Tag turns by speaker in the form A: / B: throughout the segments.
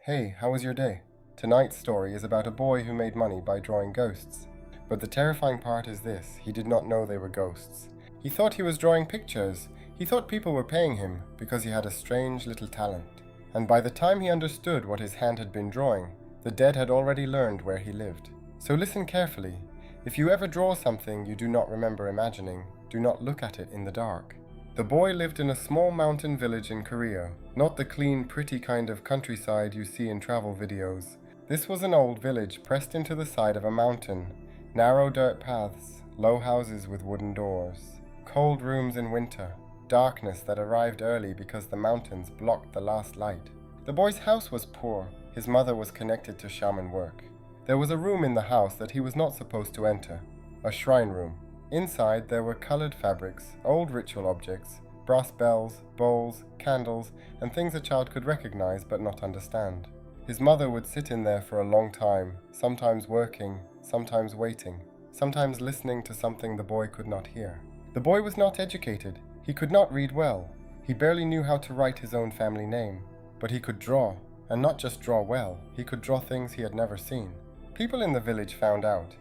A: Hey, how was your day? Tonight's story is about a boy who made money by drawing ghosts. But the terrifying part is this: he did not know they were ghosts. He thought he was drawing pictures. He thought people were paying him because he had a strange little talent. And by the time he understood what his hand had been drawing, the dead had already learned where he lived. So listen carefully. If you ever draw something you do not remember imagining, do not look at it in the dark. The boy lived in a small mountain village in Korea, not the clean, pretty kind of countryside you see in travel videos. This was an old village pressed into the side of a mountain. Narrow dirt paths, low houses with wooden doors, cold rooms in winter, darkness that arrived early because the mountains blocked the last light. The boy's house was poor. His mother was connected to shaman work. There was a room in the house that he was not supposed to enter, a shrine room. Inside there were colored fabrics, old ritual objects, brass bells, bowls, candles, and things a child could recognize but not understand. His mother would sit in there for a long time, sometimes working, sometimes waiting, sometimes listening to something the boy could not hear. The boy was not educated. He could not read well. He barely knew how to write his own family name. But he could draw, and not just draw well, he could draw things he had never seen. People in the village found out.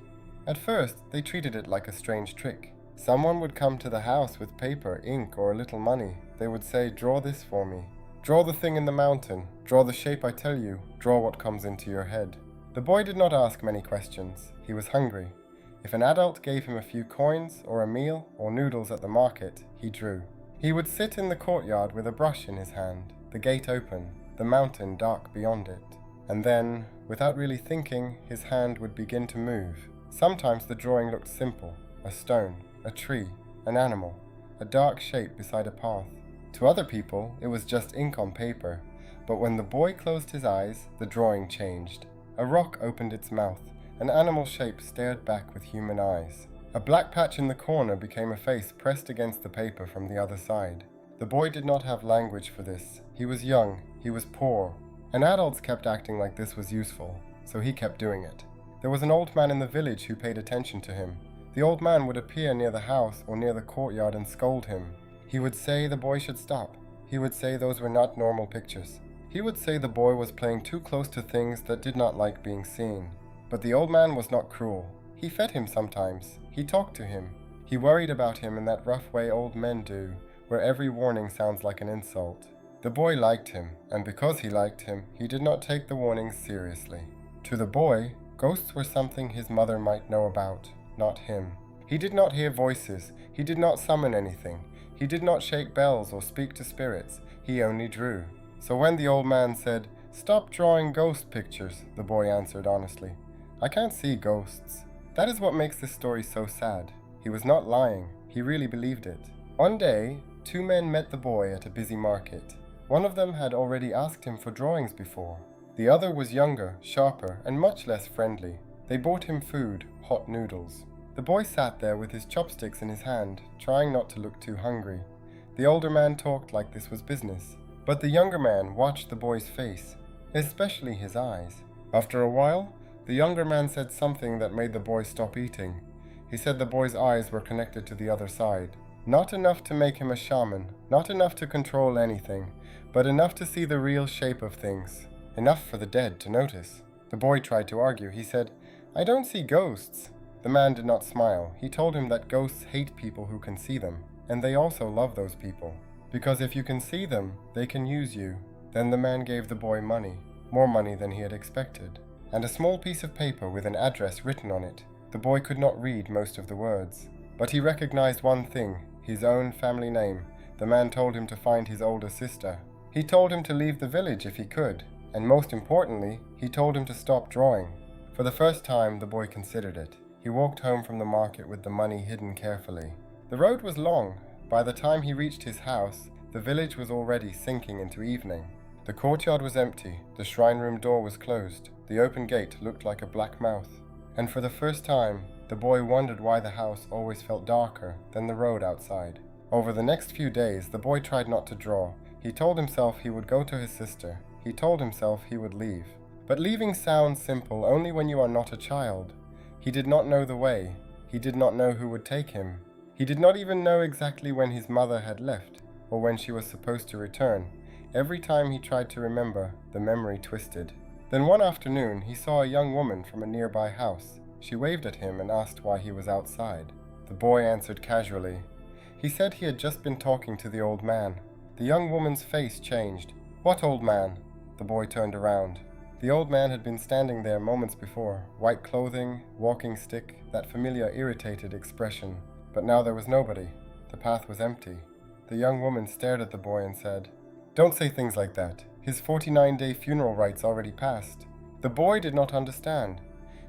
A: At first, they treated it like a strange trick. Someone would come to the house with paper, ink, or a little money. They would say, "Draw this for me. Draw the thing in the mountain. Draw the shape I tell you. Draw what comes into your head." The boy did not ask many questions. He was hungry. If an adult gave him a few coins, or a meal, or noodles at the market, he drew. He would sit in the courtyard with a brush in his hand, the gate open, the mountain dark beyond it. And then, without really thinking, his hand would begin to move. Sometimes the drawing looked simple: a stone, a tree, an animal, a dark shape beside a path. To other people, it was just ink on paper, but when the boy closed his eyes, the drawing changed. A rock opened its mouth, an animal shape stared back with human eyes. A black patch in the corner became a face pressed against the paper from the other side. The boy did not have language for this. He was young, he was poor, and adults kept acting like this was useful, so he kept doing it. There was an old man in the village who paid attention to him. The old man would appear near the house or near the courtyard and scold him. He would say the boy should stop. He would say those were not normal pictures. He would say the boy was playing too close to things that did not like being seen. But the old man was not cruel. He fed him sometimes. He talked to him. He worried about him in that rough way old men do, where every warning sounds like an insult. The boy liked him, and because he liked him, he did not take the warnings seriously. To the boy, ghosts were something his mother might know about, not him. He did not hear voices. He did not summon anything. He did not shake bells or speak to spirits. He only drew. So when the old man said, "Stop drawing ghost pictures," the boy answered honestly, "I can't see ghosts." That is what makes this story so sad. He was not lying. He really believed it. One day, two men met the boy at a busy market. One of them had already asked him for drawings before. The other was younger, sharper, and much less friendly. They bought him food, hot noodles. The boy sat there with his chopsticks in his hand, trying not to look too hungry. The older man talked like this was business, but the younger man watched the boy's face, especially his eyes. After a while, the younger man said something that made the boy stop eating. He said the boy's eyes were connected to the other side. Not enough to make him a shaman, not enough to control anything, but enough to see the real shape of things. Enough for the dead to notice. The boy tried to argue. He said, "I don't see ghosts." The man did not smile. He told him that ghosts hate people who can see them, and they also love those people. Because if you can see them, they can use you. Then the man gave the boy money, more money than he had expected, and a small piece of paper with an address written on it. The boy could not read most of the words, but he recognized one thing: his own family name. The man told him to find his older sister. He told him to leave the village if he could, and most importantly, he told him to stop drawing. For the first time, the boy considered it. He walked home from the market with the money hidden carefully. The road was long. By the time he reached his house, the village was already sinking into evening. The courtyard was empty. The shrine room door was closed. The open gate looked like a black mouth. And for the first time, the boy wondered why the house always felt darker than the road outside. Over the next few days, the boy tried not to draw. He told himself he would go to his sister. He told himself he would leave. But leaving sounds simple only when you are not a child. He did not know the way. He did not know who would take him. He did not even know exactly when his mother had left, or when she was supposed to return. Every time he tried to remember, the memory twisted. Then one afternoon, he saw a young woman from a nearby house. She waved at him and asked why he was outside. The boy answered casually. He said he had just been talking to the old man. The young woman's face changed. "What old man?" The boy turned around. The old man had been standing there moments before, white clothing, walking stick, that familiar irritated expression. But now there was nobody. The path was empty. The young woman stared at the boy and said, "Don't say things like that. His 49-day funeral rites already passed." The boy did not understand.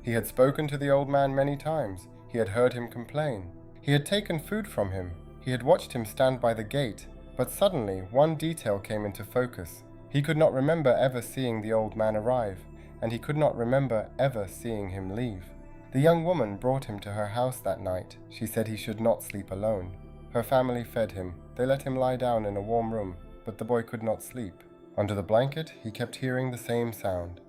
A: He had spoken to the old man many times. He had heard him complain. He had taken food from him. He had watched him stand by the gate. But suddenly, one detail came into focus. He could not remember ever seeing the old man arrive, and he could not remember ever seeing him leave. The young woman brought him to her house that night. She said he should not sleep alone. Her family fed him. They let him lie down in a warm room, but the boy could not sleep. Under the blanket, he kept hearing the same sound.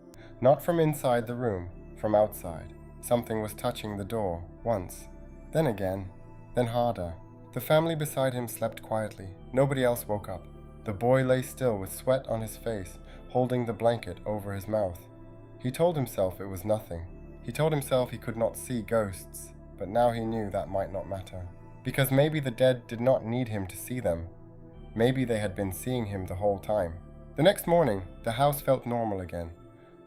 A: Not from inside the room, from outside. Something was touching the door, once. Then again. Then harder. The family beside him slept quietly. Nobody else woke up. The boy lay still with sweat on his face, holding the blanket over his mouth. He told himself it was nothing. He told himself he could not see ghosts, but now he knew that might not matter. Because maybe the dead did not need him to see them. Maybe they had been seeing him the whole time. The next morning, the house felt normal again.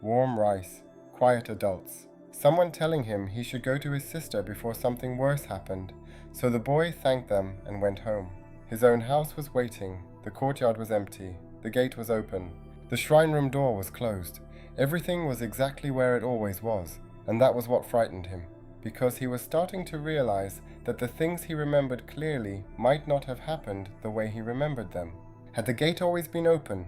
A: Warm rice, quiet adults. Someone telling him he should go to his sister before something worse happened. So the boy thanked them and went home. His own house was waiting. The courtyard was empty. The gate was open. The shrine room door was closed. Everything was exactly where it always was, and that was what frightened him, because he was starting to realize that the things he remembered clearly might not have happened the way he remembered them. Had the gate always been open?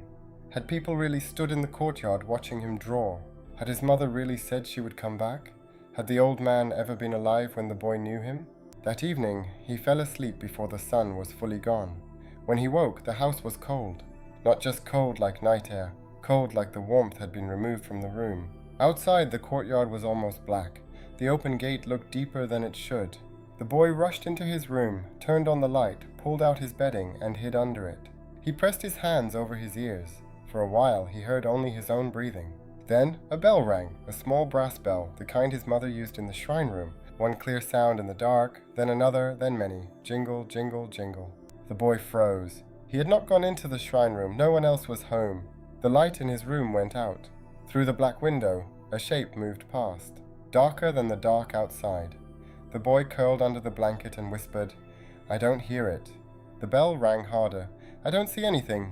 A: Had people really stood in the courtyard watching him draw? Had his mother really said she would come back? Had the old man ever been alive when the boy knew him? That evening, he fell asleep before the sun was fully gone. When he woke, the house was cold. Not just cold like night air, cold like the warmth had been removed from the room. Outside, the courtyard was almost black. The open gate looked deeper than it should. The boy rushed into his room, turned on the light, pulled out his bedding, and hid under it. He pressed his hands over his ears. For a while, he heard only his own breathing. Then, a bell rang, a small brass bell, the kind his mother used in the shrine room. One clear sound in the dark, then another, then many. Jingle, jingle, jingle. The boy froze. He had not gone into the shrine room. No one else was home. The light in his room went out. Through the black window, a shape moved past, darker than the dark outside. The boy curled under the blanket and whispered, "I don't hear it." The bell rang harder. "I don't see anything."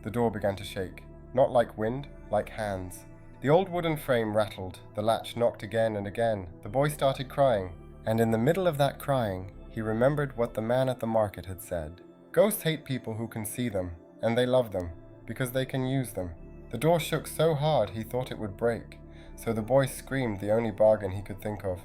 A: The door began to shake. Not like wind, like hands. The old wooden frame rattled. The latch knocked again and again. The boy started crying. And in the middle of that crying, he remembered what the man at the market had said. Ghosts hate people who can see them, and they love them, because they can use them. The door shook so hard he thought it would break, so the boy screamed the only bargain he could think of.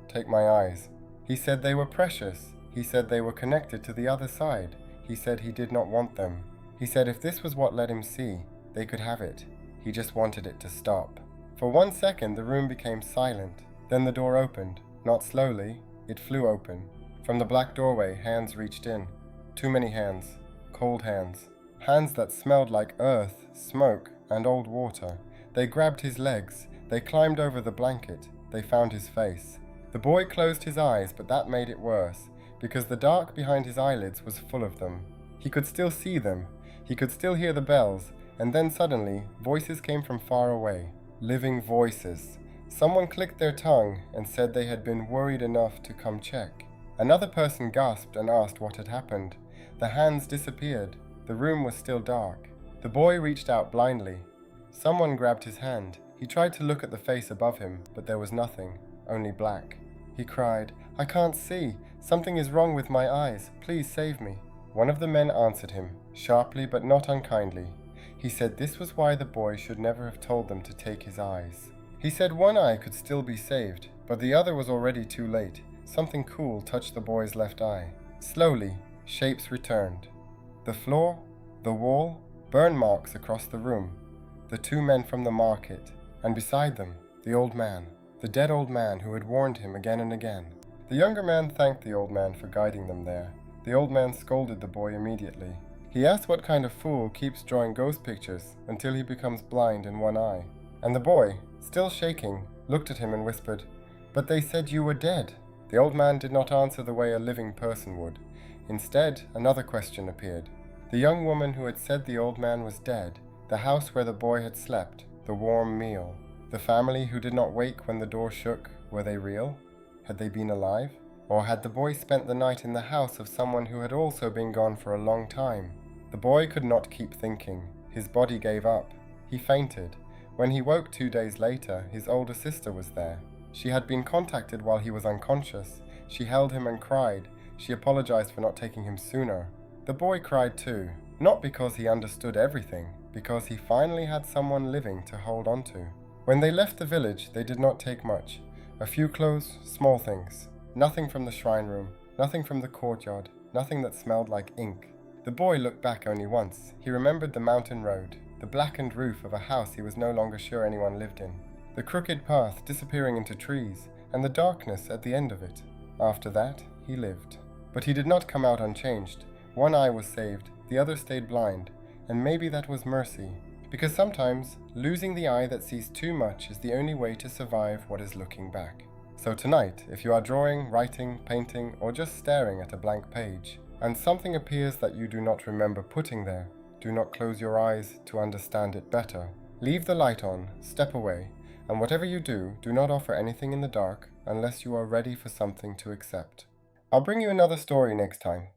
A: "Take my eyes." He said they were precious. He said they were connected to the other side. He said he did not want them. He said if this was what let him see, they could have it. He just wanted it to stop. For 1 second the room became silent. Then the door opened. Not slowly, it flew open. From the black doorway, hands reached in. Too many hands. Cold hands. Hands that smelled like earth, smoke, and old water. They grabbed his legs. They climbed over the blanket. They found his face. The boy closed his eyes, but that made it worse, because the dark behind his eyelids was full of them. He could still see them. He could still hear the bells, and then suddenly, voices came from far away. Living voices. Someone clicked their tongue and said they had been worried enough to come check. Another person gasped and asked what had happened. The hands disappeared. The room was still dark. The boy reached out blindly. Someone grabbed his hand. He tried to look at the face above him, but there was nothing, only black. He cried, "I can't see. Something is wrong with my eyes. Please save me." One of the men answered him, sharply but not unkindly. He said this was why the boy should never have told them to take his eyes. He said one eye could still be saved, but the other was already too late. Something cool touched the boy's left eye. Slowly, shapes returned. The floor, the wall, burn marks across the room. The two men from the market, and beside them, the old man, the dead old man who had warned him again and again. The younger man thanked the old man for guiding them there. The old man scolded the boy immediately. He asked what kind of fool keeps drawing ghost pictures until he becomes blind in one eye. And the boy, still shaking, looked at him and whispered, "But they said you were dead." The old man did not answer the way a living person would. Instead, another question appeared. The young woman who had said the old man was dead, the house where the boy had slept, the warm meal, the family who did not wake when the door shook, were they real? Had they been alive? Or had the boy spent the night in the house of someone who had also been gone for a long time? The boy could not keep thinking. His body gave up. He fainted. When he woke 2 days later, his older sister was there. She had been contacted while he was unconscious. She held him and cried. She apologized for not taking him sooner. The boy cried too, not because he understood everything, because he finally had someone living to hold on to. When they left the village, they did not take much. A few clothes, small things. Nothing from the shrine room, nothing from the courtyard, nothing that smelled like ink. The boy looked back only once. He remembered the mountain road, the blackened roof of a house he was no longer sure anyone lived in, the crooked path disappearing into trees, and the darkness at the end of it. After that, he lived. But he did not come out unchanged. One eye was saved, the other stayed blind, and maybe that was mercy, because sometimes losing the eye that sees too much is the only way to survive what is looking back. So tonight, if you are drawing, writing, painting, or just staring at a blank page, and something appears that you do not remember putting there, do not close your eyes to understand it better. Leave the light on, step away, and whatever you do, do not offer anything in the dark unless you are ready for something to accept. I'll bring you another story next time.